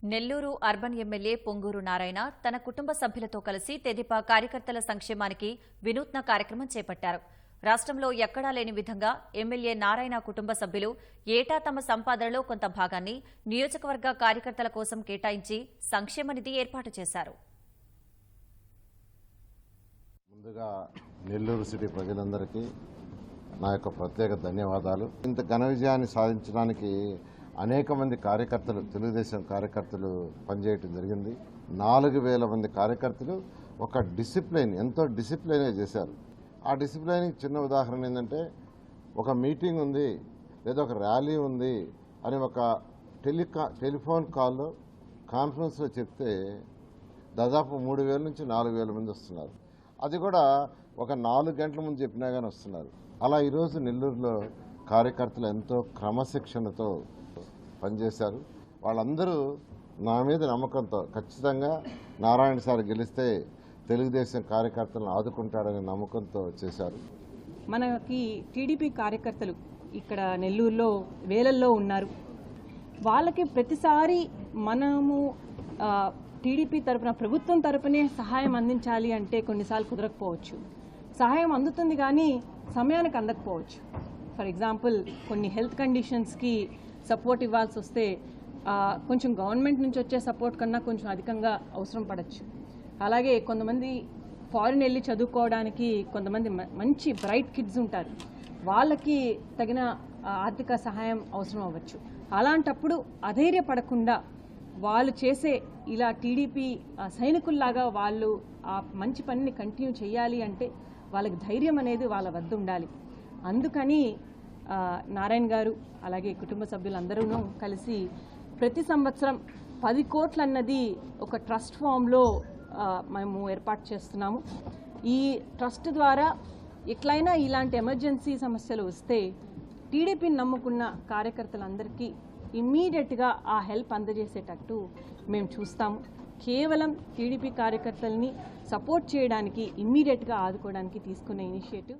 Nellore urban MLA Ponguru Narayana తన కుటుంబ సభ్యులతో కలిసి తెదేపా కార్యకర్తల సంక్షేమానికి వినూత్న కార్యక్రమం చేపట్టారు. రాష్ట్రంలో ఎక్కడా లేని విధంగా ఎమ్మెల్యే నారాయణ కుటుంబ సభ్యులు ఏటా తమ సంపాదనలో కొంత భాగాన్ని నియోజకవర్గ కార్యకర్తల కోసం కేటాయించి సంక్షేమ నిధి ఏర్పాటు చేశారు. ముందుగా నెల్లూరు సిటీ ప్రజలందరికీ నా యొక్క ప్రత్యేక ధన్యవాదాలు. ఇంత ఘన విజయాన్ని సాధించడానికి అనేక మంది కార్యకర్తలు, తెలుగుదేశం కార్యకర్తలు పనిచేయటం జరిగింది. 4000 మంది కార్యకర్తలు ఒక డిసిప్లైన్, ఎంతో డిసిప్లైన్గా చేశారు. ఆ డిసిప్లైన్కి చిన్న ఉదాహరణ ఏంటంటే, ఒక మీటింగ్ ఉంది లేదా ఒక ర్యాలీ ఉంది అని ఒక టెలిఫోన్ కాల్లో కాన్ఫరెన్స్లో చెప్తే దాదాపు 3000 నుంచి 4000 మంది వస్తున్నారు. అది కూడా ఒక 4 గంటల ముందు చెప్పినా కానీ వస్తున్నారు. అలా ఈరోజు నెల్లూరులో కార్యకర్తలు ఎంతో క్రమశిక్షణతో పనిచేశారు. వాళ్ళందరూ నా మీద నమ్మకంతో, ఖచ్చితంగా నారాయణ సార్ గెలిస్తే తెలుగుదేశం కార్యకర్తలను ఆదుకుంటాడనే నమ్మకంతో చేశారు. మనకి టీడీపీ కార్యకర్తలు ఇక్కడ నెల్లూరులో వేలల్లో ఉన్నారు. వాళ్ళకి ప్రతిసారి మనము టీడీపీ తరపున, ప్రభుత్వం తరపునే సహాయం అందించాలి అంటే కొన్నిసార్లు కుదరకపోవచ్చు. సహాయం అందుతుంది కానీ సమయానికి అందకపోవచ్చు. ఫర్ ఎగ్జాంపుల్, కొన్ని హెల్త్ కండిషన్స్కి సపోర్ట్ ఇవ్వాల్సి వస్తే కొంచెం గవర్నమెంట్ నుంచి వచ్చే సపోర్ట్ కన్నా కొంచెం అధికంగా అవసరం పడవచ్చు. అలాగే కొంతమంది ఫారిన్ వెళ్ళి చదువుకోవడానికి కొంతమంది మంచి బ్రైట్ కిడ్స్ ఉంటారు, వాళ్ళకి తగిన ఆర్థిక సహాయం అవసరం అవ్వచ్చు. అలాంటప్పుడు అధైర్యపడకుండా వాళ్ళు చేసే ఇలా టీడీపీ సైనికుల్లాగా వాళ్ళు ఆ మంచి పనిని కంటిన్యూ చేయాలి అంటే వాళ్ళకి ధైర్యం అనేది వాళ్ళ వద్ద ఉండాలి. అందుకని నారాయణ గారు అలాగే కుటుంబ సభ్యులందరూ కలిసి ప్రతి సంవత్సరం 10 కోట్లు అన్నది ఒక ట్రస్ట్ ఫామ్లో మేము ఏర్పాటు చేస్తున్నాము. ఈ ట్రస్ట్ ద్వారా ఎట్లయినా ఇలాంటి ఎమర్జెన్సీ సమస్యలు వస్తే టీడీపీని నమ్ముకున్న కార్యకర్తలందరికీ ఇమ్మీడియట్గా ఆ హెల్ప్ అందజేసేటట్టు మేము చూస్తాము. కేవలం టీడీపీ కార్యకర్తల్ని సపోర్ట్ చేయడానికి, ఇమ్మీడియట్గా ఆదుకోవడానికి తీసుకునే ఇనిషియేటివ్